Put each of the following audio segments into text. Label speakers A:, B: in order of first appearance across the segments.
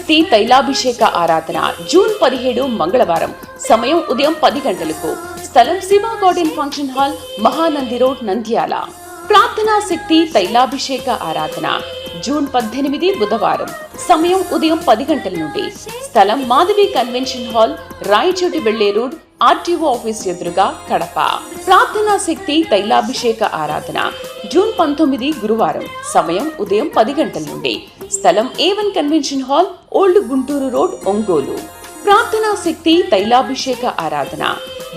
A: శక్తి తైలాభిషేక ఆరాధన జూన్ 17 మంగళవారం. సమయం ఉదయం 10 గంటలకు. స్థలం Shiva garden function hall, Mahanandi road, Nandyal. ప్రార్థనా శక్తి తైలాభిషేక ఆరాధన జూన్ 18 బుధవారం. సమయం ఉదయం 10 గంటల నుండి. స్థలం మాధవి కన్వెన్షన్ హాల్, రాయచోటి వెళ్లే రోడ్, ఆర్టీఓ ఆఫీస్ ఎదురుగా, కడప. ప్రార్థనా శక్తి తైలాభిషేక ఆరాధన జూన్ 19 గురువారం. సమయం ఉదయం 10 గంటల నుండి. స్థలం A1 convention hall, old Guntur road, Ongole. ప్రార్థనా శక్తి తైలాభిషేక ఆరాధన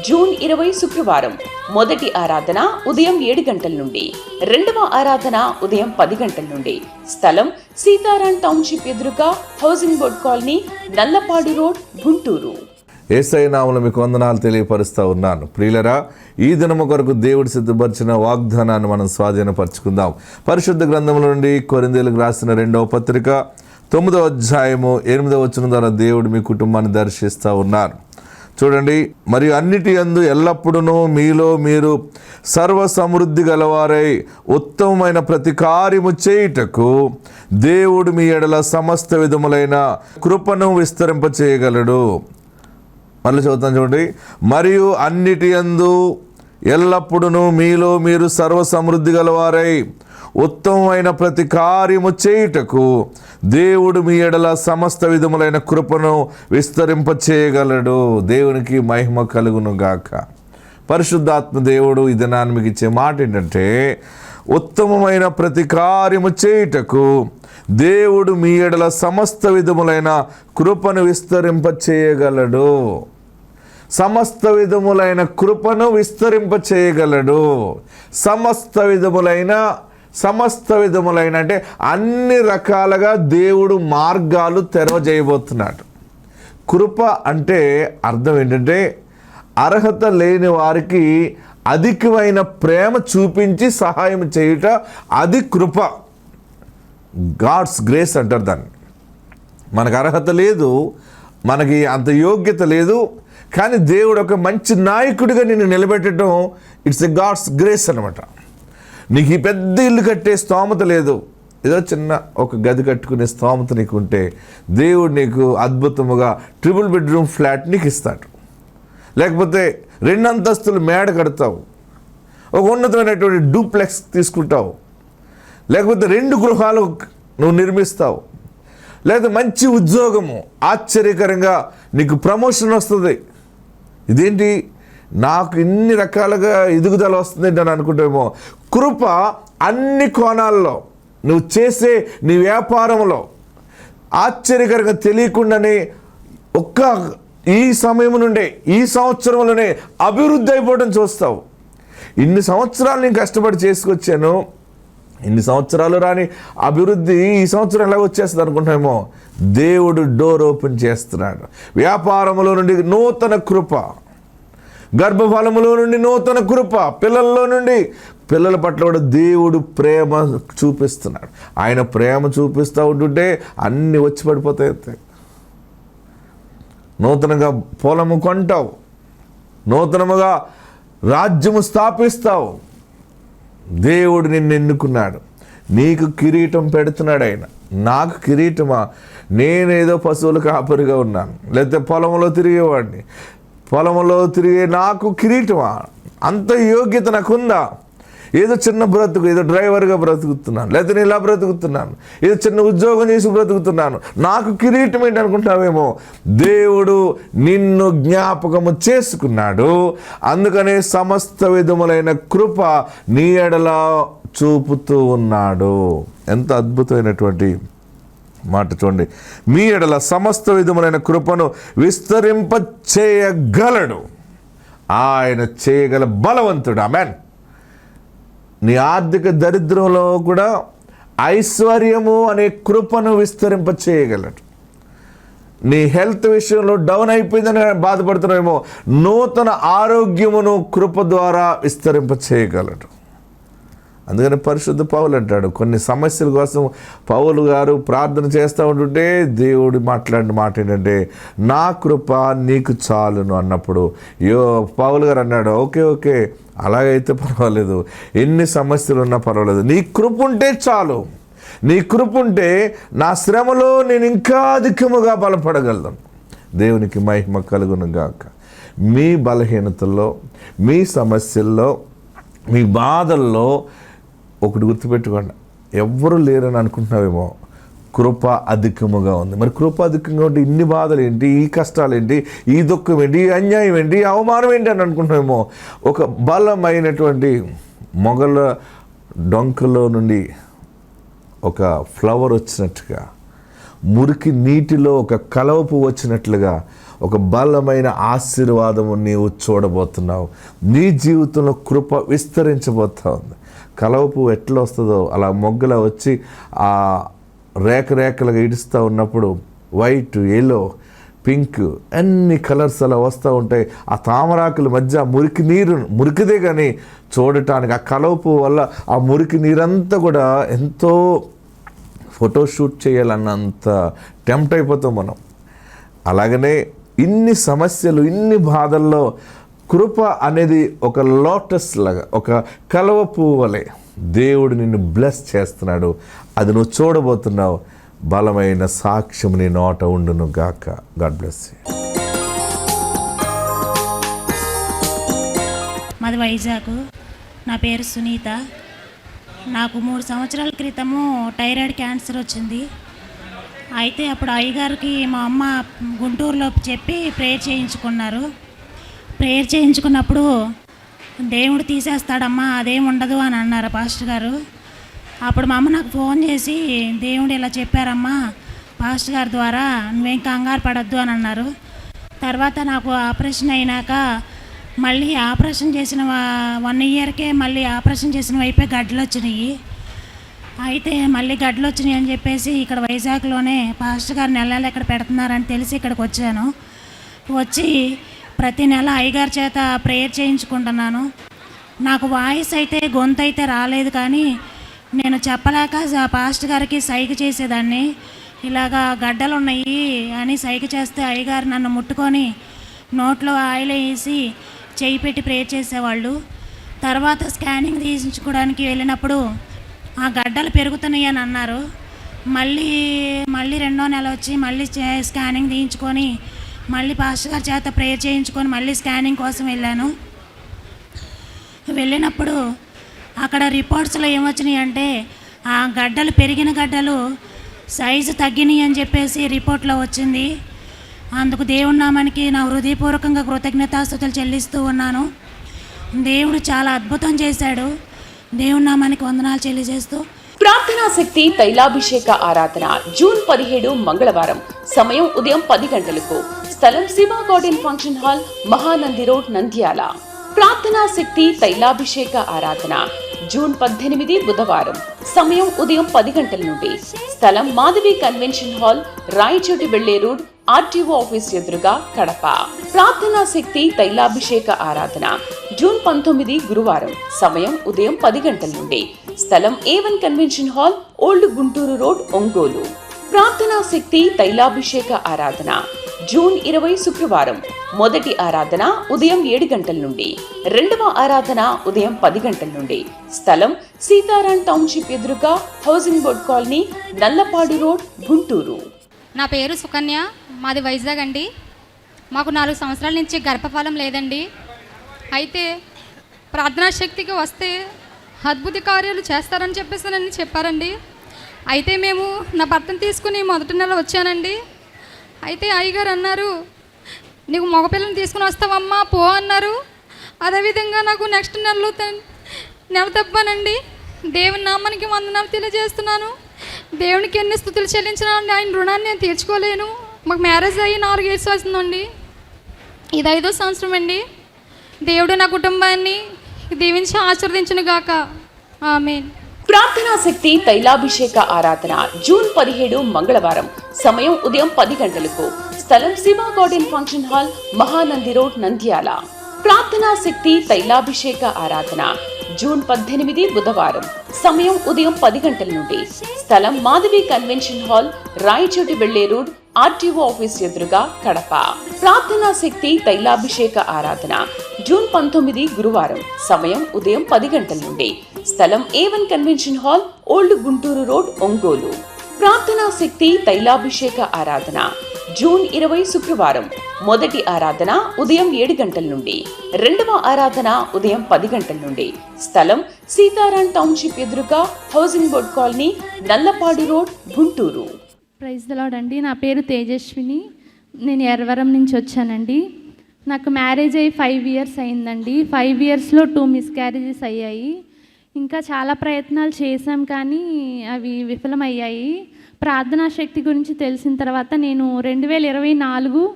A: జూన్ 20 శుక్రవారం. మొదటి ఆరాధన ఉదయం 7 గంటల నుండి. రెండవ ఆరాధన ఉదయం 10 గంటల నుండి. స్థలం సీతారాం టౌన్షిప్ ఎదురుగా, housing board colony, Nallapadu road, Guntur.
B: Yesayya నామములో మీకు వందనాలు తెలియపరుస్తూ ఉన్నాను. ప్రియులరా, ఈ దినము కొరకు దేవుడు సిద్ధపరిచిన వాగ్దానాన్ని మనం స్వాధీనపరచుకుందాం. పరిశుద్ధ గ్రంథముల నుండి కొరింథీయులకు రాసిన 2వ పత్రిక 9వ అధ్యాయము 8వ వచనం ద్వారా దేవుడు మీ కుటుంబాన్ని దర్శిస్తూ ఉన్నారు. చూడండి, మరియు అన్నిటి యందు ఎల్లప్పుడూ మీలో మీరు సర్వ సమృద్ధి గలవారై ఉత్తమమైన ప్రతి కార్యము చేయుటకు దేవుడు మీ ఎడల సమస్త విధములైన కృపను విస్తరింపచేయగలడు. మళ్ళీ చదువుతాను చూడండి. మరియు అన్నిటి యందు ఎల్లప్పుడూ మీలో మీరు సర్వ సమృద్ధి గలవారై ఉత్తమమైన ప్రతి కార్యము చేయుటకు దేవుడు మీ ఎడల సమస్త విధములైన కృపను విస్తరింపచేయగలడు. దేవునికి మహిమ కలుగును గాక. పరిశుద్ధాత్మ దేవుడు ఈ దినాన్ని మీకు ఇచ్చే మాట ఏంటంటే, ఉత్తమమైన ప్రతి కార్యము చేయుటకు దేవుడు మీ ఎడల సమస్త విధములైన కృపను విస్తరింపచేయగలడు. సమస్త విధములైన కృపను విస్తరింపచేయగలడు. సమస్త విధములైన అంటే అన్ని రకాలుగా దేవుడు మార్గాలు తెరవజేయబోతున్నాడు. కృప అంటే అర్థం ఏంటంటే, అర్హత లేని వారికి అధికమైన ప్రేమ చూపించి సహాయం చేయుట, అది కృప. గాడ్స్ గ్రేస్ అంటారు దాన్ని. మనకు అర్హత లేదు, మనకి అంత యోగ్యత లేదు, కానీ దేవుడు ఒక మంచి నాయకుడిగా నిన్ను నిలబెట్టడం, ఇట్స్ ఎ గాడ్స్ గ్రేస్ అనమాట. నీకు ఈ పెద్ద ఇల్లు కట్టే స్తోమత లేదు, ఏదో చిన్న ఒక గది కట్టుకునే స్తోమత నీకు ఉంటే దేవుడు నీకు అద్భుతముగా ట్రిపుల్ బెడ్రూమ్ ఫ్లాట్ నీకు ఇస్తాడు. లేకపోతే 2 అంతస్తులు మేడ కడతావు, ఒక ఉన్నతమైనటువంటి డూప్లెక్స్ తీసుకుంటావు, లేకపోతే 2 గృహాలు నువ్వు నిర్మిస్తావు, లేదా మంచి ఉద్యోగము, ఆశ్చర్యకరంగా నీకు ప్రమోషన్ వస్తుంది. ఇదేంటి నాకు ఇన్ని రకాలుగా ఎదుగుదల వస్తుంది అని అనుకుంటామేమో. కృప అన్ని కోణాల్లో, నువ్వు చేసే నీ వ్యాపారంలో ఆశ్చర్యకరంగా తెలియకుండానే ఈ సమయం నుండే, ఈ సంవత్సరంలోనే అభివృద్ధి అయిపోవడం చూస్తావు. ఇన్ని సంవత్సరాలు నేను కష్టపడి చేసుకొచ్చాను, ఇన్ని సంవత్సరాలు రాని అభివృద్ధి ఈ సంవత్సరం ఎలా వచ్చేస్తుంది అనుకుంటామేమో. దేవుడు డోర్ ఓపెన్ చేస్తున్నాడు. వ్యాపారంలో నుండి నూతన కృప, గర్భఫలములో నుండి నూతన కృప, పిల్లల పట్ల కూడా దేవుడు ప్రేమ చూపిస్తున్నాడు. ఆయన ప్రేమ చూపిస్తూ ఉంటుంటే అన్నీ వచ్చి పడిపోతాయి. నూతనంగా పొలము కొంటావు, నూతనముగా రాజ్యము స్థాపిస్తావు. దేవుడు నిన్ను ఎన్నుకున్నాడు, నీకు కిరీటం పెడుతున్నాడు. ఆయన నాకు కిరీటమా? నేనేదో పశువుల కాపరిగా ఉన్నాను, లేకపోతే పొలంలో తిరిగే నాకు కిరీటమా? అంత యోగ్యత నాకుందా? ఏదో చిన్న బ్రతుకు, ఏదో డ్రైవర్గా బ్రతుకుతున్నాను, లేకపోతే నేను ఇలా బ్రతుకుతున్నాను, ఏదో చిన్న ఉద్యోగం చేసి బ్రతుకుతున్నాను, నాకు కిరీటం ఏంటి అనుకుంటావేమో. దేవుడు నిన్ను జ్ఞాపకము చేసుకున్నాడు. అందుకనే సమస్త విధములైన కృప నీ ఎడల చూపుతూ ఉన్నాడు. ఎంత అద్భుతమైనటువంటి మాట చూడండి. మీ ఎడల సమస్త విధములైన కృపను విస్తరింప చేయగలడు. ఆయన చేయగల బలవంతుడు. ఆమేన్. నీ ఆర్థిక దరిద్రంలో కూడా ఐశ్వర్యము అనే కృపను విస్తరింప చేయగలడు. నీ హెల్త్ విషయంలో డౌన్ అయిపోయిందని బాధపడుతున్నావేమో, నూతన ఆరోగ్యమును కృప ద్వారా విస్తరింప చేయగలడు. అందుకని పరిశుద్ధ పౌలు అంటాడు, కొన్ని సమస్యల కోసం పౌలు గారు ప్రార్థన చేస్తూ ఉంటుంటే దేవుడు మాట్లాడిన మాట ఏంటంటే, నా కృప నీకు చాలును అన్నప్పుడు పౌలు గారు అన్నాడు, ఓకే అలాగైతే పర్వాలేదు, ఎన్ని సమస్యలు ఉన్నా పర్వాలేదు, నీ కృప ఉంటే చాలు. నీ కృప ఉంటే నా శ్రమలో నేను ఇంకా అధికముగా బలపడగలను. దేవునికి మహిమ కలుగును గాక. మీ బలహీనతల్లో, మీ సమస్యల్లో, మీ బాధల్లో ఒకటి గుర్తుపెట్టుకోండి, ఎవ్వరూ లేరని అనుకుంటున్నావేమో, కృప అధికముగా ఉంది. మరి కృప అధికంగా ఉంటే ఇన్ని బాధలు ఏంటి, ఈ కష్టాలు ఏంటి, ఈ దుఃఖం ఏంటి, ఈ అన్యాయం ఏంటి, ఈ అవమానం ఏంటి అని అనుకుంటున్నామేమో. ఒక బలమైనటువంటి మొగల డొంకలో నుండి ఒక ఫ్లవర్ వచ్చినట్టుగా, మురికి నీటిలో ఒక కలవపు వచ్చినట్లుగా ఒక బలమైన ఆశీర్వాదము నీవు చూడబోతున్నావు. నీ జీవితంలో కృప విస్తరించబోతా ఉంది. కలవపు ఎట్లా వస్తుందో అలా మొగ్గల వచ్చి ఆ రేఖలుగా ఇడుస్తూ ఉన్నప్పుడు వైట్, ఎల్లో, పింక్ అన్ని కలర్స్ అలా వస్తూ ఉంటాయి. ఆ తామరాకుల మధ్య మురికిదే కానీ చూడటానికి ఆ కలవపు వల్ల ఆ మురికి నీరంతా కూడా ఎంతో ఫోటోషూట్ చేయాలన్నంత టెంప్ట్ అయిపోతాం మనం. అలాగనే ఇన్ని సమస్యలు, ఇన్ని బాధల్లో కృప అనేది ఒక లోటస్ లాగా, ఒక కలవ పువ్వు వలె దేవుడు నిన్ను బ్లెస్ చేస్తున్నాడు. అది నువ్వు చూడబోతున్నావు. బలమైన సాక్ష్యం నీ నోట ఉండును గాక. God bless you.
C: మాది వైజాగ్. నా పేరు సునీత. నాకు 3 సంవత్సరాల క్రితము థైరాయిడ్ క్యాన్సర్ వచ్చింది. అయితే అప్పుడు అయ్యగారికి మా అమ్మ గుంటూరులో చెప్పి ప్రేయర్ చేయించుకున్నారు. ప్రేయర్ చేయించుకున్నప్పుడు దేవుడు తీసేస్తాడమ్మా, అదేం ఉండదు అని అన్నారు పాస్టర్ గారు. అప్పుడు మా అమ్మ నాకు ఫోన్ చేసి, దేవుడు ఇలా చెప్పారమ్మా పాస్టర్ గారి ద్వారా, నువ్వేం కంగారు పడద్దు అని అన్నారు. తర్వాత నాకు ఆపరేషన్ అయినాక మళ్ళీ ఆపరేషన్ చేసిన 1 ఇయర్కే మళ్ళీ ఆపరేషన్ చేసిన వైపే గడ్డలు వచ్చినాయి. అయితే మళ్ళీ గడ్డలు వచ్చినాయి అని చెప్పేసి ఇక్కడ వైజాగ్లోనే పాస్టర్ గారు నెలలు ఎక్కడ పెడుతున్నారని తెలిసి ఇక్కడికి వచ్చాను. వచ్చి ప్రతి నెల అయ్యగారి చేత ప్రేయర్ చేయించుకుంటున్నాను. నాకు వాయిస్ అయితే, గొంతు అయితే రాలేదు, కానీ నేను చెప్పలేక పాస్టర్ గారికి సైగ చేసేదాన్ని. ఇలాగా గడ్డలు ఉన్నాయి అని సైగ చేస్తే అయ్యగారు నన్ను ముట్టుకొని నోట్లో ఆయిల్ వేసి చేయి పెట్టి ప్రేయర్ చేసేవాళ్ళు. తర్వాత స్కానింగ్ తీయించుకోవడానికి వెళ్ళినప్పుడు ఆ గడ్డలు పెరుగుతున్నాయి అని అన్నారు. మళ్ళీ 2వ నెల వచ్చి మళ్ళీ స్కానింగ్ తీయించుకొని మళ్ళీ పాస్టర్ గారి చేత ప్రేయర్ చేయించుకొని మళ్ళీ స్కానింగ్ కోసం వెళ్ళినప్పుడు అక్కడ రిపోర్ట్స్లో ఏమొచ్చినాయి అంటే ఆ గడ్డలు, పెరిగిన గడ్డలు సైజు తగ్గినాయి అని చెప్పేసి రిపోర్ట్లో వచ్చింది. అందుకు దేవుడి నామానికి నా హృదయపూర్వకంగా కృతజ్ఞతాస్తుతులు చెల్లిస్తూ ఉన్నాను. దేవుడు చాలా అద్భుతం చేశాడు. దేవుడి నామానికి వందనాలు తెలియజేస్తూ,
A: ప్రార్థనా శక్తి తైలాభిషేక ఆరాధన జూన్ 17 మంగళవారం. సమయం ఉదయం 10 గంటలకు. స్థలం Shiva garden function hall, Mahanandi road, Nandyal. ప్రార్థనా శక్తి తైలాభిషేక ఆరాధన జూన్ 18 బుధవారం. సమయం ఉదయం 10 గంటల నుండి. స్థలం మాధవి కన్వెన్షన్ హాల్, రాయచోటి వెళ్లే రోడ్, ఆర్టీఓ ఆఫీస్ ఎదురుగా, కడప. ప్రార్థనా శక్తి తైలాభిషేక ఆరాధన జూన్ 19 గురువారం. సమయం ఉదయం 10 గంటల నుండి. స్థలం A1 convention hall, old Guntur road, Ongole. ప్రార్థనా శక్తి తైలాభిషేక ఆరాధన జూన్ 20 శుక్రవారం. మొదటి ఆరాధన ఉదయం 7 గంటల నుండి. 2వ ఆరాధన ఉదయం 10 గంటల నుండి. స్థలం సీతారాం టౌన్షిప్ ఎదురుగా, housing board colony, Nallapadu road, Guntur.
D: నా పేరు సుకన్య. మాది వైజాగ్ అండి. మాకు 4 సంవత్సరాల నుంచి గర్భఫలం లేదండి. అయితే ప్రార్థనా శక్తికి వస్తే అద్భుత కార్యాలు చేస్తారని చెప్పేసి నన్ను చెప్పారండి. అయితే మేము నా భర్తను తీసుకుని మొదటి నెల వచ్చానండి. అయితే అయ్యగారు అన్నారు, నీకు మగపిల్లని తీసుకుని వస్తావమ్మా పో అన్నారు. అదేవిధంగా నాకు నెక్స్ట్ నెల తప్పానండి. దేవుని నామానికి వందనాలు తెలియజేస్తున్నాను. దేవునికి ఎన్ని స్తుతులు చెల్లించినా ఆయన రుణాన్ని నేను తీర్చుకోలేను. మాకు మ్యారేజ్ అయ్యి 4 ఇయర్స్ వస్తుందండి. ఇది 5వ సంవత్సరం అండి. దేవుడు నా కుటుంబాన్ని దీవించి ఆశీర్వదించును గాక. ఆమేన్.
A: ప్రార్థనా శక్తి తైలాభిషేక ఆరాధన జూన్ 17 మంగళవారం. సమయం ఉదయం 10 గంటలకు. స్థలం Shiva garden function hall, Mahanandi road, Nandyal. ప్రార్థనా శక్తి తైలాభిషేక ఆరాధన జూన్ 18 బుధవారం. సమయం ఉదయం 10 గంటల నుండి. స్థలం మాధవి కన్వెన్షన్ హాల్, రాయచోటి వెళ్లే రోడ్, ఆర్టీఓ ఆఫీస్ ఎదురుగా కడప. ప్రార్థనా శక్తి తైలాభిషేక ఆరాధన జూన్ 19 గురువారం. సమయం ఉదయం 10 గంటల నుండి. స్థలం A1 convention hall, old Guntur road, Ongole. ప్రార్థనా శక్తి తైలాభిషేక ఆరాధన జూన్ 20 శుక్రవారం. మొదటి ఆరాధన ఉదయం 7 గంటల నుండి. రెండవ ఆరాధన ఉదయం 10 గంటల నుండి. స్థలం సీతారాం టౌన్షిప్ ఎదురుగా, housing board colony, Nallapadu road, Guntur.
E: Praise the Lord అండి. నా పేరు తేజస్విని. నేను ఎర్రవరం నుంచి వచ్చానండి. నాకు మ్యారేజ్ అయ్యి 5 ఇయర్స్ అయిందండి. 5 ఇయర్స్లో 2 మిస్క్యారేజెస్ అయ్యాయి. ఇంకా చాలా ప్రయత్నాలు చేశాం కానీ అవి విఫలమయ్యాయి. ప్రార్థనా శక్తి గురించి తెలిసిన తర్వాత నేను 2024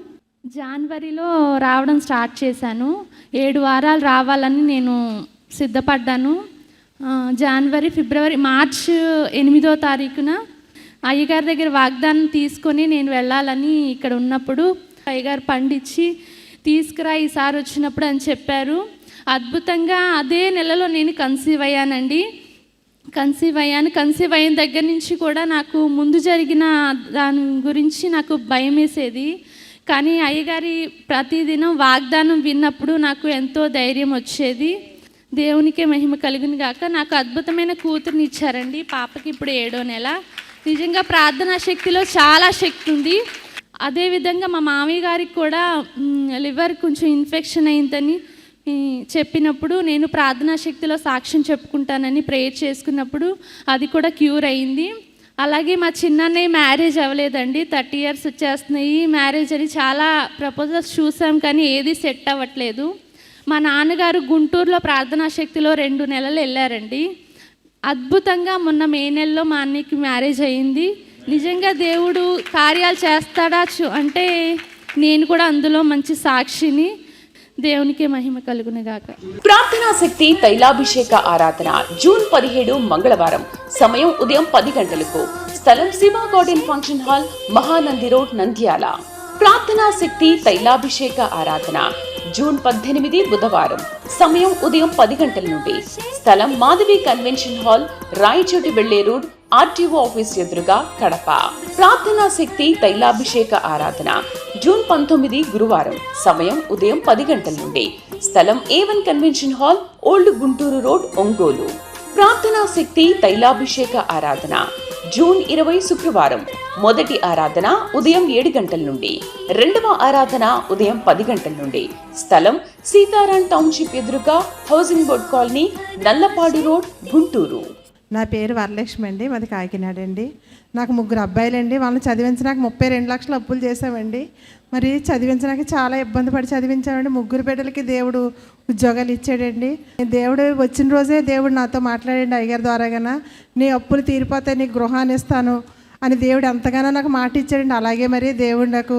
E: జనవరిలో రావడం స్టార్ట్ చేశాను. 7 వారాలు రావాలని నేను సిద్ధపడ్డాను. జనవరి, ఫిబ్రవరి, మార్చ్ 8వ తారీఖున అయ్యగారి దగ్గర వాగ్దానం తీసుకొని నేను వెళ్ళాలని ఇక్కడ ఉన్నప్పుడు అయ్యగారు పండించి తీసుకురా ఈసారి వచ్చినప్పుడు అని చెప్పారు. అద్భుతంగా అదే నెలలో నేను కన్సీవ్ అయ్యానండి. కన్సీవ్ అయిన దగ్గర నుంచి కూడా నాకు ముందు జరిగిన దాని గురించి నాకు భయం వేసేది. కానీ అయ్యగారి ప్రతిదినం వాగ్దానం విన్నప్పుడు నాకు ఎంతో ధైర్యం వచ్చేది. దేవునికే మహిమ కలుగును గాక. నాకు అద్భుతమైన కూతుర్ని ఇచ్చారండి. పాపకి ఇప్పుడు 7వ నెల. నిజంగా ప్రార్థనా శక్తిలో చాలా శక్తి ఉంది. అదేవిధంగా మా మామయ్య గారికి కూడా లివర్ కొంచెం ఇన్ఫెక్షన్ అయిందని చెప్పినప్పుడు నేను ప్రార్థనా శక్తిలో సాక్ష్యం చెప్పుకుంటానని ప్రేయర్ చేసుకున్నప్పుడు అది కూడా క్యూర్ అయింది. అలాగే మా చిన్నన్నయ్య మ్యారేజ్ అవ్వలేదండి. 30 ఇయర్స్ వచ్చేస్తున్నాయి. మ్యారేజ్ అని చాలా ప్రపోజల్స్ చూసాం కానీ ఏది సెట్ అవ్వట్లేదు. మా నాన్నగారు గుంటూరులో ప్రార్థనా శక్తిలో 2 నెలలు వెళ్ళారండి. అద్భుతంగా మొన్న మే నెలలో మా అన్నయ్యకి మ్యారేజ్ అయ్యింది. నిజంగా దేవుడు కార్యాలు చేస్తాడా అంటే నేను కూడా అందులో మంచి సాక్షిని. దేవునికే మహిమ కలుగునుగాక.
A: ప్రార్థనా శక్తి తైలాభిషేక ఆరాధన జూన్ 17 మంగళవారం. సమయం ఉదయం 10 గంటలకు. స్థలం Shiva garden function hall, Mahanandi road, Nandyal. ప్రార్థనా శక్తి తైలాభిషేక ఆరాధన జూన్ 18 బుధవారం. సమయం ఉదయం 10 గంటల నుండి. స్థలం మాధవి కన్వెన్షన్ హాల్, రాయచోటి వెళ్లే రోడ్, ఆర్టీఓ ఆఫీస్ ఎదురుగా, కడప. ప్రార్థనా శక్తి తైలాభిషేక ఆరాధన జూన్ 19 గురువారం. సమయం ఉదయం 10 గంటల నుండి. స్థలం A1 convention hall, old Guntur road, Ongole. ప్రార్థనా శక్తి తైలాభిషేక ఆరాధన జూన్ 20 శుక్రవారం. మొదటి ఆరాధన ఉదయం 7 గంటల నుండి. రెండవ ఆరాధన ఉదయం 10 గంటల నుండి. స్థలం సీతారాం టౌన్షిప్ ఎదురుగా, housing board colony, Nallapadu road, Guntur.
F: నా పేరు వరలక్ష్మి అండి. మాది కాకినాడ అండి. నాకు 3 అబ్బాయిలండి. వాళ్ళని చదివించడానికి 32 లక్షలు అప్పులు చేసామండి. మరి చదివించడానికి చాలా ఇబ్బంది పడి చదివించామండి. 3 బిడ్డలకి దేవుడు ఉద్యోగాలు ఇచ్చాడండి. దేవుడు వచ్చిన రోజే దేవుడు నాతో మాట్లాడండి అయ్యగారి ద్వారాగాన, నీ అప్పులు తీరిపోతాయి, నీకు గృహాన్ని ఇస్తాను అని దేవుడు ఎంతగానో నాకు మాట ఇచ్చాడండి. అలాగే మరి దేవుడు నాకు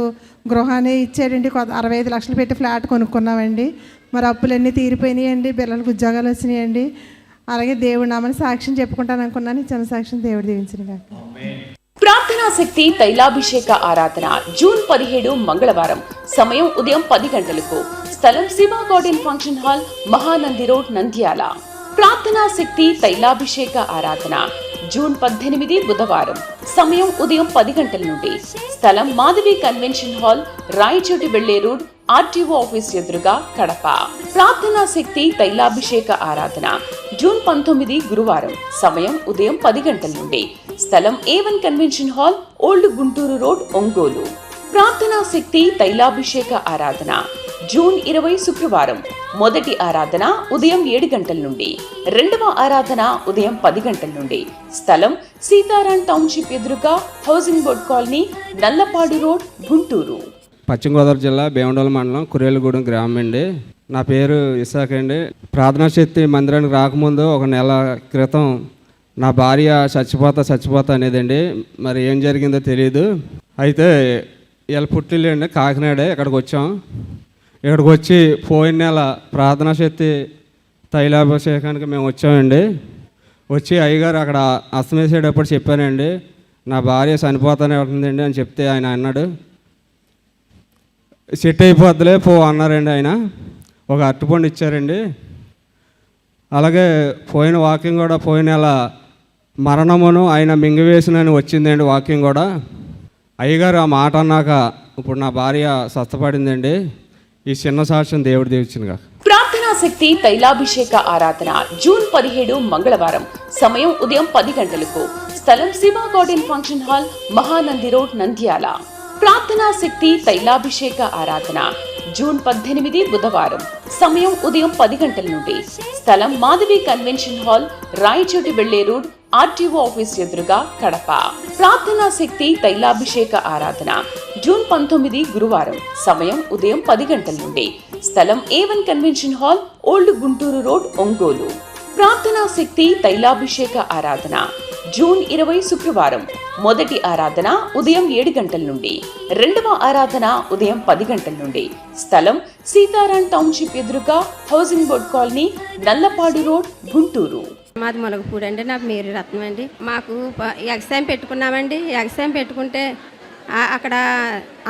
F: గృహాన్ని ఇచ్చాడండి. 65 లక్షలు పెట్టి ఫ్లాట్ కొనుక్కున్నామండి. మరి అప్పులన్నీ తీరిపోయినాయండి. పిల్లలకు ఉద్యోగాలు వచ్చినాయండి. అలాగే దేవుడు నామని సాక్ష్యం చెప్పుకుంటాను అనుకున్నాను. చిన్న సాక్ష్యం దేవుడు దీవించిన గాక.
A: ప్రార్థనా శక్తి తైలాభిషేక ఆరాధన జూన్ 17 మంగళవారం. సమయం ఉదయం 10 గంటలకు. స్థలం Shiva garden function hall, Mahanandi road, Nandyal. ప్రార్థనా శక్తి తైలాభిషేక ఆరాధన జూన్ 18 బుధవారం. సమయం ఉదయం 10 గంటల నుండి. స్థలం మాధవి కన్వెన్షన్ హాల్, రాయచోటి వెళ్లే రోడ్, ఆర్టీఓ ఆఫీస్ ఎదురుగా, కడప. ప్రార్థనా శక్తి తైలాభిషేక ఆరాధన జూన్ 19 గురువారం. సమయం ఉదయం 10 గంటల నుండి. స్థలం A1 convention hall, old Guntur road, Ongole. ప్రార్థనా శక్తి తైలాభిషేక ఆరాధన జూన్ 20 శుక్రవారం. మొదటి ఆరాధన ఉదయం 7 గంటల నుండి. రెండవ ఆరాధన ఉదయం 10 గంటల నుండి. స్థలం సీతారాం టౌన్షిప్ ఎదురుగా, housing board colony, Nallapadu road, Guntur.
G: పశ్చిమ గోదావరి జిల్లా భీమడోలు మండలం కురేలగూడెం గ్రామం అండి. నా పేరు ఇసాక్ అండి. ప్రార్థనా శక్తి మందిరానికి రాకముందు 1 నెల క్రితం నా భార్య చచ్చిపోతా అనేదండి. మరి ఏం జరిగిందో తెలియదు. అయితే వీళ్ళ పుట్టిల్లండి కాకినాడే. ఇక్కడికి వచ్చాం. ఇక్కడికి వచ్చి పోయిన నెల ప్రార్థనా శక్తి తైలాభిషేకానికి మేము వచ్చామండి. వచ్చి అయ్యగారు అక్కడ అస్తమేసేటప్పుడు చెప్పానండి, నా భార్య చనిపోతానే ఉంటుందండి అని చెప్తే ఆయన అన్నాడు, సెట్ అయిపోద్దులే పో అన్నారండి. ఆయన ఒక అరటిపండు ఇచ్చారండి. అలాగే పోయిన వాక్యం కూడా పోయిన నెల మరణమును ఆయన మింగివేసినని వచ్చిందండి వాక్యం కూడా. అయ్యగారు ఆ మాట అన్నాక ఇప్పుడు నా భార్య స్వస్థపడిందండి. ఈ చిన్న సాక్ష్యం దేవుడు దీవించినగా.
A: ప్రార్థనా శక్తి తైలాభిషేక ఆరాధన జూన్ 17 మంగళవారం. సమయం ఉదయం 10 గంటలకు. స్థలం Shiva garden function hall, Mahanandi road, Nandyal. ప్రార్థనా శక్తి తైలాభిషేక ఆరాధన జూన్ 18 బుధవారం. సమయం ఉదయం 10 గంటల నుండి. స్థలం మాధవి కన్వెన్షన్ హాల్, రాయచోటి వెళ్లే రోడ్, ఆర్టీఓ ఆఫీస్ ఎదురుగా, కడప. ప్రార్థనా శక్తి తైలాభిషేక ఆరాధన జూన్ 19 గురువారం. సమయం ఉదయం 10 గంటల నుండి. స్థలం A1 convention hall, old Guntur road, Ongole. ప్రార్థనా శక్తి తైలాభిషేక ఆరాధన జూన్ 20 శుక్రవారం. మొదటి ఆరాధన ఉదయం 7 గంటల నుండి. రెండవ ఆరాధన ఉదయం 10 గంటల నుండి. స్థలం సీతారాం టౌన్షిప్ ఎదురుగా, housing board colony, Nallapadu road, Guntur.
H: మాది మొలగపూడి అండి. నా పేరు రత్నం అండి. మాకు ఎగ్జామ్ పెట్టుకున్నామండి. ఎగ్జామ్ పెట్టుకుంటే అక్కడ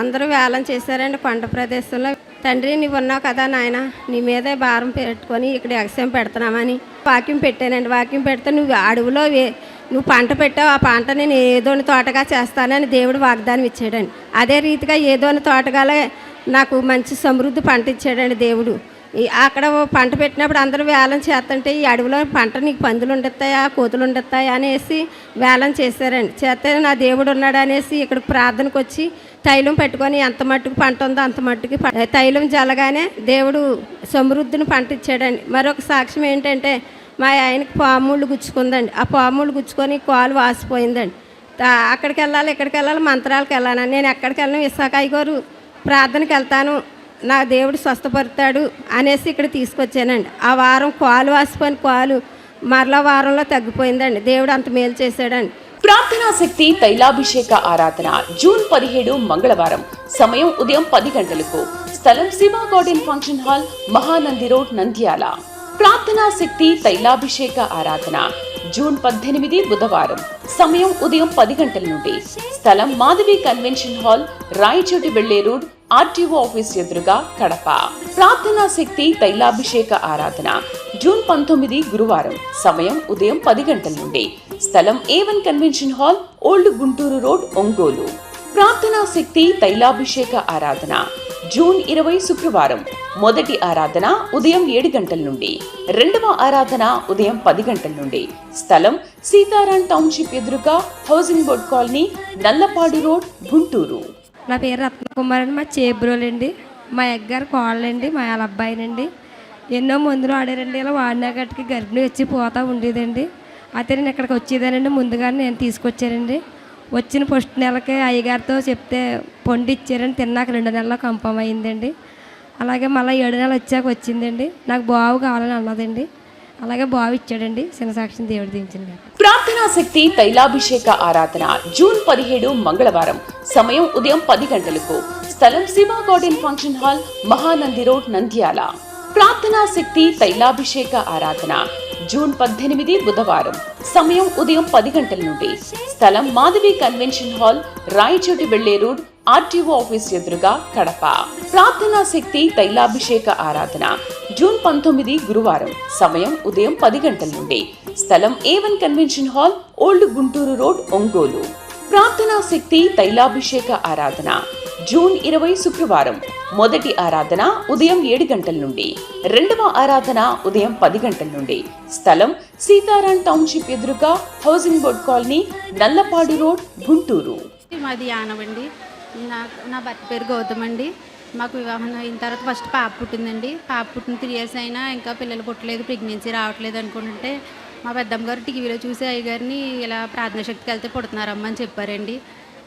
H: అందరూ వేలం చేశారండి కొండ ప్రదేశంలో. తండ్రి నీవు ఉన్నావు కదా నాయన, నీ మీదే భారం పెట్టుకొని ఇక్కడ ఎగ్జామ్ పెడుతున్నామని వాక్యం పెట్టానండి. వాక్యం పెడితే నువ్వు అడవిలో నువ్వు పంట పెట్టావు, ఆ పంట నేను ఏదోని తోటగా చేస్తానని దేవుడు వాగ్దానం ఇచ్చాడండి. అదే రీతిగా ఏదోని తోటగాలే నాకు మంచి సమృద్ధి పంట ఇచ్చాడండి దేవుడు. అక్కడ పంట పెట్టినప్పుడు అందరూ వేలం చేస్తుంటే ఈ అడవిలో పంట నీకు పందులు ఉండొస్తాయా, కోతులు ఉండొస్తాయా అనేసి వేలం చేశారండి. చేస్తే నా దేవుడు ఉన్నాడు అనేసి ఇక్కడ ప్రార్థనకు వచ్చి తైలం పెట్టుకొని ఎంత మట్టుకు పంట ఉందో అంత మట్టుకి తైలం జల్లగానే దేవుడు సమృద్ధిని పంట ఇచ్చాడండి. మరొక సాక్ష్యం ఏంటంటే మా ఆయనకి పాముళ్ళు గుచ్చుకుందండి. ఆ పాముళ్ళు గుచ్చుకొని కాలు వాసిపోయిందండి. అక్కడికి వెళ్ళాలి ఇక్కడికి వెళ్ళాలి మంత్రాలకు వెళ్ళాను. నేను ఎక్కడికి వెళ్ళను, ఇసాకాయి గారు ప్రార్థనకి వెళ్తాను, నా దేవుడు స్వస్థపడతాడు అనేసి ఇక్కడ తీసుకొచ్చానండి. ఆ వారం కాలు వాసిపోయిన కాలు మరలా వారంలో తగ్గిపోయిందండి. దేవుడు అంత మేలు చేశాడండి.
A: ప్రార్థనా శక్తి తైలాభిషేక ఆరాధన జూన్ 17 మంగళవారం. సమయం ఉదయం 10 గంటలకు. స్థలం Shiva garden function hall, Mahanandi road, Nandyal. ప్రార్థనా శక్తి తైలాభిషేక ఆరాధన జూన్ 18 బుధవారం. సమయం ఉదయం 10 గంటల నుండి. స్థలం మాధవి కన్వెన్షన్ హాల్, రాయచోటి వెళ్లే రోడ్, ఆర్టీఓ ఆఫీస్ ఎదురుగా, కడప. ప్రార్థనా శక్తి తైలాభిషేక ఆరాధన జూన్ 19 గురువారం. సమయం ఉదయం 10 గంటల నుండి. స్థలం A1 convention hall, old Guntur road, Ongole. ప్రార్థనా శక్తి తైలాభిషేక ఆరాధన జూన్ 20 శుక్రవారం. మొదటి ఆరాధన ఉదయం 7 గంటల నుండి. రెండవ ఆరాధన ఉదయం 10 గంటల నుండి. స్థలం సీతారాం టౌన్షిప్ ఎదురుగా, housing board colony, Nallapadu road, Guntur.
H: నా పేరు రత్నకుమార్ అండి. మా చేబ్రోలండి. మా ఎగ్గారు కోళ్ళండి. మా వాళ్ళ అబ్బాయినండి. ఎన్నో మందులు ఆడారండి. ఇలా వాడినా గట్టికి గర్భిణి వచ్చి పోతా ఉండేదండి. అయితే నేను ఇక్కడికి వచ్చేదానండి. ముందుగానే నేను తీసుకొచ్చానండి. వచ్చిన ఫస్ట్ నెలకి అయ్యగారితో చెప్తే పండు ఇచ్చారండి. తిన్నాక 2 నెలల్లో కంపం అయిందండి. అలాగే మళ్ళీ 7 నెలలు వచ్చాక వచ్చిందండి. నాకు బావు కావాలని అన్నదండి. అలాగే బావు ఇచ్చాడండి. చిన్న సాక్ష్యం దేవుడు దించింది.
A: ప్రార్థనా శక్తి తైలాభిషేక ఆరాధన జూన్ 17 మంగళవారం. సమయం ఉదయం 10 గంటలకు. స్థలం Shiva garden function hall, Mahanandi road, Nandyal. ప్రార్థనా శక్తి తైలాభిషేక ఆరాధన జూన్ 18 బుధవారం. సమయం ఉదయం 10 గంటల నుండి. స్థలం మాధవి కన్వెన్షన్ హాల్, రాయచోటి వెళ్లే రోడ్, ఆర్టీఓ ఆఫీస్ ఎదురుగా, కడప. ప్రార్థనా శక్తి తైలాభిషేక ఆరాధన జూన్ 19 గురువారం. సమయం ఉదయం 10 గంటల నుండి. స్థలం A1 convention hall, old Guntur road, Ongole. ప్రార్థనా శక్తి తైలాభిషేక ఆరాధన జూన్ 20 శుక్రవారం. మొదటి ఆరాధన ఉదయం 7 గంటల నుండి. రెండవ ఆరాధన ఉదయం 10 గంటల నుండి. స్థలం సీతారాం టౌన్షిప్ ఎదురుగా, housing board colony, Nallapadu road, Guntur.
I: మాది యానవండి. నా భర్త పేరు గౌతమ్ అండి. మాకు వివాహం అయిన తర్వాత ఫస్ట్ పాప పుట్టిందండి. పాప పుట్టిన 3 years అయినా ఇంకా పిల్లలు పుట్టలేదు, ప్రెగ్నెన్సీ రావట్లేదు అనుకుంటుంటే మా పెద్దమ్మ గారు టీవీలో చూసి అయ్యగారిని ఇలా ప్రార్థనా శక్తికి వెళ్తే పుడుతున్నారమ్మ అని చెప్పారండి.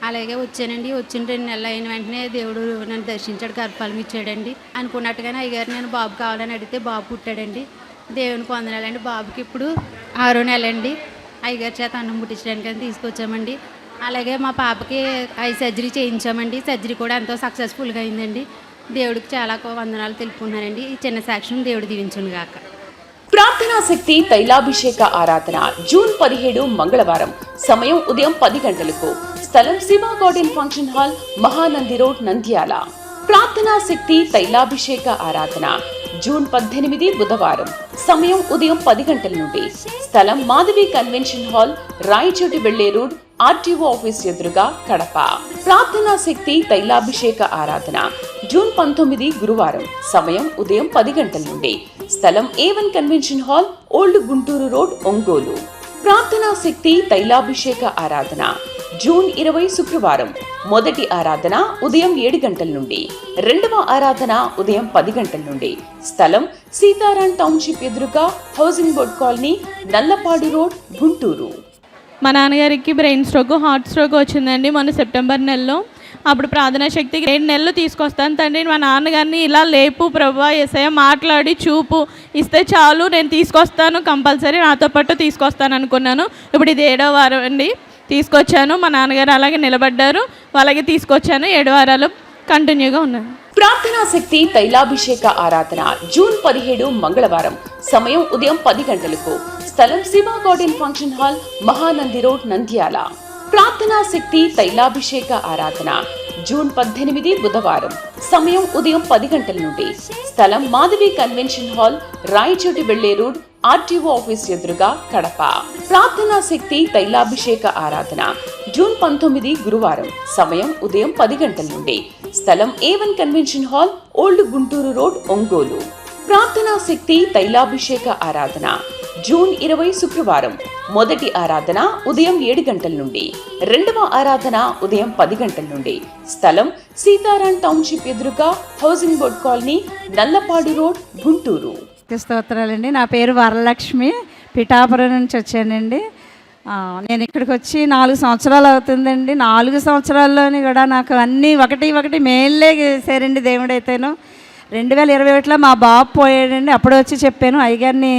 I: అలాగే వచ్చానండి. వచ్చిన 2 నెలలు అయిన వెంటనే దేవుడు నన్ను దర్శించాడు, గర్భఫలం ఇచ్చాడండి. అనుకున్నట్టుగానే అయ్యగారు నేను బాబు కావాలని అడిగితే బాబు పుట్టాడండి. దేవునికి వందనాలండి. బాబుకి ఇప్పుడు 6వ నెలండి. అయ్యగారి చేత అన్నం పుట్టించడానికి తీసుకొచ్చామండి. అలాగే మా పాపకి ఐ సర్జరీ చేయించామండి. సర్జరీ కూడా ఎంతో సక్సెస్ఫుల్గా అయిందండి. దేవుడికి చాలా వందనాలు తెలుపుకున్నానండి. ఈ చిన్న సాక్ష్యం దేవుడు దీవించును గాక.
A: ప్రార్థనా శక్తి తైలాభిషేక ఆరాధన జూన్ 17 మంగళవారం. సమయం ఉదయం 10 గంటలకు. స్థలం Shiva garden function hall, Mahanandi road, Nandyal. ప్రార్థనా శక్తి తైలాభిషేక ఆరాధన జూన్ 18 బుధవారం. సమయం ఉదయం 10 గంటల నుండి. స్థలం మాధవి కన్వెన్షన్ హాల్, రాయచోటి వెళ్లే రోడ్, ఆర్టీఓ ఆఫీస్ ఎదురుగా, కడప. ప్రార్థనా శక్తి తైలాభిషేక ఆరాధన జూన్ 19 గురువారం. సమయం ఉదయం 10 గంటల నుండి. స్థలం A1 convention hall, old Guntur road, Ongole. ప్రార్థనా శక్తి తైలాభిషేక ఆరాధన జూన్ 20 శుక్రవారం. మొదటి ఆరాధన ఉదయం 7 గంటల నుండి. రెండవ ఆరాధన ఉదయం 10 గంటల నుండి. స్థలం సీతారాం టౌన్షిప్ ఎదురుగా housing board colony, Nallapadu road, Guntur.
J: మా నాన్నగారికి బ్రెయిన్ స్ట్రోక్, హార్ట్ స్ట్రోక్ వచ్చిందండి మొన్న సెప్టెంబర్ నెలలో. అప్పుడు ప్రార్థనా శక్తికి 2 నెలలు తీసుకొస్తాను తండ్రి, మా నాన్నగారిని ఇలా లేపు ప్రభువా యేసయ్య, మాట్లాడి చూపు ఇస్తే చాలు, నేను తీసుకొస్తాను, కంపల్సరీ నాతో పాటు తీసుకొస్తాను అనుకున్నాను. ఇప్పుడు ఇది 7వ వారం అండి, తీసుకొచ్చాను. మా నాన్నగారు అలాగే నిలబడ్డారు, అలాగే తీసుకొచ్చాను. 7 వారాలు కంటిన్యూగా ఉన్నాను.
A: ప్రార్థనా శక్తి తైలాభిషేక ఆరాధన జూన్ 17 మంగళవారం. సమయం ఉదయం 10 గంటలకు. స్థలం Shiva garden function hall, Mahanandi road, Nandyal. ప్రార్థనా శక్తి తైలాభిషేక ఆరాధన జూన్ 18 బుధవారం. సమయం ఉదయం 10 గంటల నుండి. స్థలం మాధవి కన్వెన్షన్ హాల్, రాయచోటి వెళ్లే రోడ్, ఆర్టీఓ ఆఫీస్ ఎదురుగా, కడప. ప్రార్థనా శక్తి తైలాభిషేక ఆరాధన జూన్ 19 గురువారం. సమయం ఉదయం 10 గంటల నుండి. స్థలం A1 convention hall, old Guntur road, Ongole. ప్రార్థనా శక్తి తైలాభిషేక ఆరాధన జూన్ 20 శుక్రవారం. మొదటి ఆరాధన ఉదయం 7 గంటల నుండి. రెండవ ఆరాధన ఉదయం 10 గంటల నుండి. స్థలం సీతారాం టౌన్షిప్ ఎదురుగా housing board colony, Nallapadu road, Guntur.
K: స్తోత్రాలండి. నా పేరు వరలక్ష్మి, పిఠాపురం నుంచి వచ్చానండి. నేను ఇక్కడికి వచ్చి 4 సంవత్సరాలు అవుతుందండి. 4 సంవత్సరాల్లోని కూడా నాకు అన్నీ ఒకటి మేల్లే చేశారండి దేవుడైతేను. 2021లో మా బాబు పోయాడండి. అప్పుడు వచ్చి చెప్పాను అయ్యగారిని,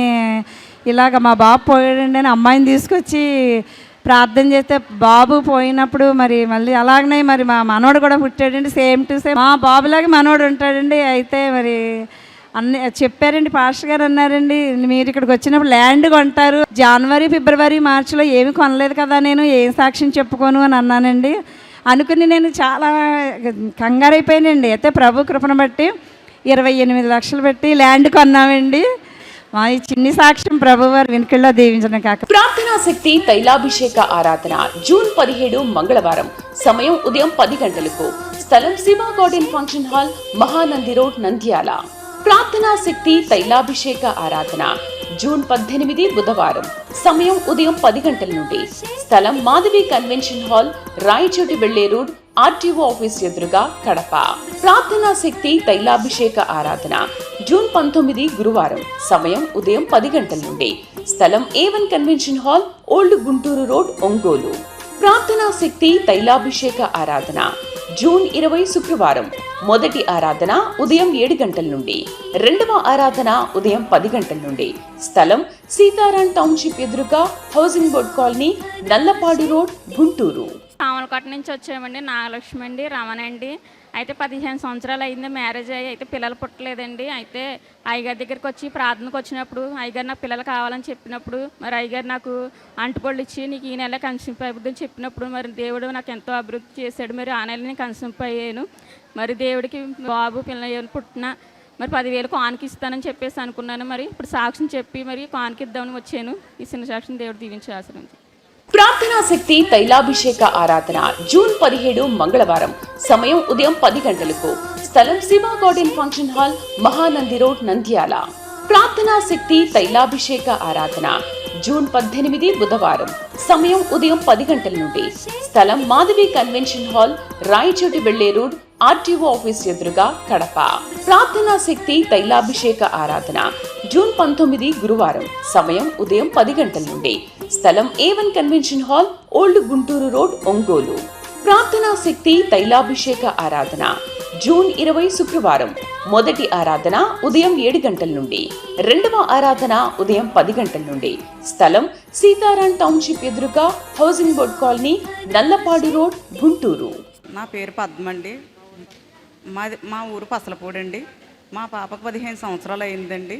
K: ఇలాగ మా బాబు పోయాడండి అని. అమ్మాయిని తీసుకొచ్చి ప్రార్థన చేస్తే బాబు పోయినప్పుడు మరి మళ్ళీ అలాగనే మరి మా మనోడు కూడా పుట్టాడండి. సేమ్ టు సేమ్ మా బాబులాగే మనోడు ఉంటాడండి. అయితే మరి అన్నీ చెప్పారండి, పాస్టర్ గారు అన్నారండి, మీరు ఇక్కడికి వచ్చినప్పుడు ల్యాండ్ కొంటారు, జనవరి, ఫిబ్రవరి, మార్చిలో ఏమి కొనలేదు కదా, నేను ఏం సాక్ష్యం చెప్పుకోను అని అన్నానండి. అనుకుని నేను చాలా కంగారైపోయానండి. అయితే ప్రభు కృపను బట్టి 28 లక్షలు పెట్టి ల్యాండ్ కొన్నామండి. మా ఈ చిన్ని సాక్ష్యం ప్రభువారు వెనుకల్లో దీవించిన కాక.
A: ప్రార్థనా శక్తి తైలాభిషేక ఆరాధన జూన్ 17 మంగళవారం. సమయం ఉదయం 10 గంటలకు. స్థలం Shiva garden function hall, Mahanandi road, Nandyal. ప్రార్థనా శక్తి తైలాభిషేక ఆరాధన జూన్ 18 బుధవారం. సమయం ఉదయం 10 గంటల నుండి. స్థలం మాధవి కన్వెన్షన్ హాల్, రాయచోటి వెళ్లే రోడ్, ఆర్టీఓ ఆఫీస్ ఎదురుగా, కడప. ప్రార్థనా శక్తి తైలాభిషేక ఆరాధన జూన్ 19 గురువారం. సమయం ఉదయం 10 గంటల నుండి. స్థలం A1 convention hall, old Guntur road, Ongole. ప్రార్థనా శక్తి తైలాభిషేక ఆరాధన జూన్ 20 శుక్రవారం. మొదటి ఆరాధన ఉదయం 7 గంటల నుండి. రెండవ ఆరాధన ఉదయం 10 గంటల నుండి. స్థలం సీతారాం టౌన్షిప్ ఎదురుగా housing board colony, Nallapadu road, Guntur.
L: Kamalakota నుంచి వచ్చామండి. నాగలక్ష్మి అండి, రమణ అండి. అయితే 15 సంవత్సరాలు అయింది మ్యారేజ్ అయ్యి. అయితే పిల్లలు పుట్టలేదండి. అయితే అయ్యగారి దగ్గరికి వచ్చి ప్రార్థనకు వచ్చినప్పుడు అయ్యగారు నాకు పిల్లలు కావాలని చెప్పినప్పుడు మరి అయ్యగారు నాకు అంటుపళ్ళు ఇచ్చి నీకు ఈ నెల కన్సీవ్ అయ్యిద్దని చెప్పినప్పుడు మరి దేవుడు నాకు ఎంతో అభివృద్ధి చేశాడు. మరి ఆ నెల నేను కన్సీవ్ అయ్యాను. మరి దేవుడికి బాబు పిల్లలు పుట్టిన మరి 10,000 కానుక ఇస్తానని చెప్పేసి అనుకున్నాను. మరి ఇప్పుడు సాక్ష్యం చెప్పి మరి కానుక ఇద్దామని వచ్చాను. ఈ చిన్న సాక్ష్యం దేవుడు దీవించి ఆశీర్వదించారు.
A: ప్రార్థనా శక్తి తైలాభిషేక ఆరాధన జూన్ 17 మంగళవారం. సమయం ఉదయం 10 గంటలకు. స్థలం Shiva garden function hall, Mahanandi road, Nandyal. ప్రార్థనా శక్తి తైలాభిషేక ఆరాధన జూన్ 18 బుధవారం. సమయం ఉదయం 10 గంటల నుండి. స్థలం మాధవి కన్వెన్షన్ హాల్, రాయచోటి వెళ్లే రోడ్, ఆర్టీఓ ఆఫీస్ ఎదురుగా, కడప. ప్రార్థనా శక్తి తైలాభిషేక ఆరాధన జూన్ 19 గురువారం. సమయం ఉదయం 10 గంటల నుండి. స్థలం A1 convention hall, old Guntur road, Ongole. ప్రార్థనా శక్తి తైలాభిషేక ఆరాధన జూన్ 20 శుక్రవారం. మొదటి ఆరాధన ఉదయం 7 గంటల నుండి. రెండవ ఆరాధన ఉదయం 10 గంటల నుండి. స్థలం సీతారాం టౌన్షిప్ ఎదురుగా housing board colony, Nallapadu road, Guntur.
M: నా పేరు పద్మండి. మా ఊరు పసలపూడండి. మా పాపకు 15 సంవత్సరాలు అయిందండి.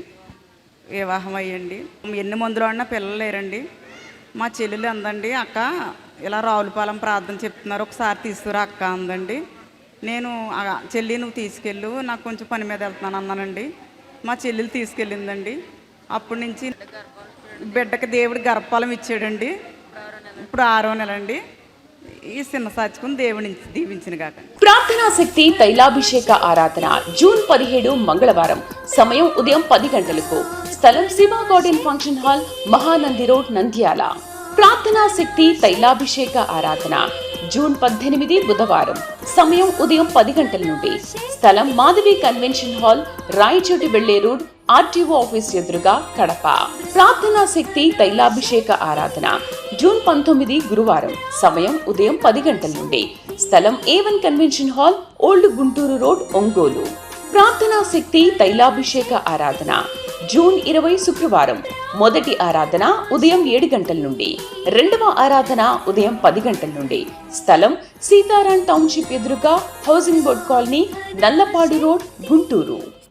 M: వివాహం అయ్యండి. ఎన్ని మందులు అన్నా పిల్లలు లేరండి. మా చెల్లెలు అందండి, అక్క ఇలా రావులపాలెం ప్రార్థన చెప్తున్నారు, ఒకసారి తీసుకురా అక్క అందండి. నేను చెల్లి నువ్వు తీసుకెళ్ళు, నాకు కొంచెం పని మీద వెళ్తున్నాను అన్నానండి. మా చెల్లెలు తీసుకెళ్ళిందండి. అప్పటి నుంచి బిడ్డకి దేవుడు గర్భఫలం ఇచ్చాడండి. ఇప్పుడు 6వ నెల అండి. ఈ చిన్న సాచుకుని దేవుని దీవించిన గాక.
A: ప్రార్థనా శక్తి తైలాభిషేక ఆరాధన జూన్ 17 మంగళవారం. సమయం ఉదయం 10 గంటలకు. స్థలం Shiva garden function hall, Mahanandi road, Nandyal. ప్రార్థనా శక్తి తైలాభిషేక ఆరాధన జూన్ 18 బుధవారం. సమయం ఉదయం 10 గంటల నుండి. స్థలం మాధవి కన్వెన్షన్ హాల్, రాయచోటి వెళ్లే రోడ్, ఆర్టీఓ ఆఫీస్ ఎదురుగా, కడప. ప్రార్థనా శక్తి తైలాభిషేక ఆరాధన జూన్ 19 గురువారం. సమయం ఉదయం 10 గంటల నుండి. స్థలం A1 convention hall, old Guntur road, Ongole. ప్రార్థనా శక్తి తైలాభిషేక ఆరాధన జూన్ 20 శుక్రవారం. మొదటి ఆరాధన ఉదయం 7 గంటల నుండి. రెండవ ఆరాధన ఉదయం 10 గంటల నుండి. స్థలం సీతారాం టౌన్షిప్ ఎదురుగా, housing board colony, Nallapadu road, Guntur.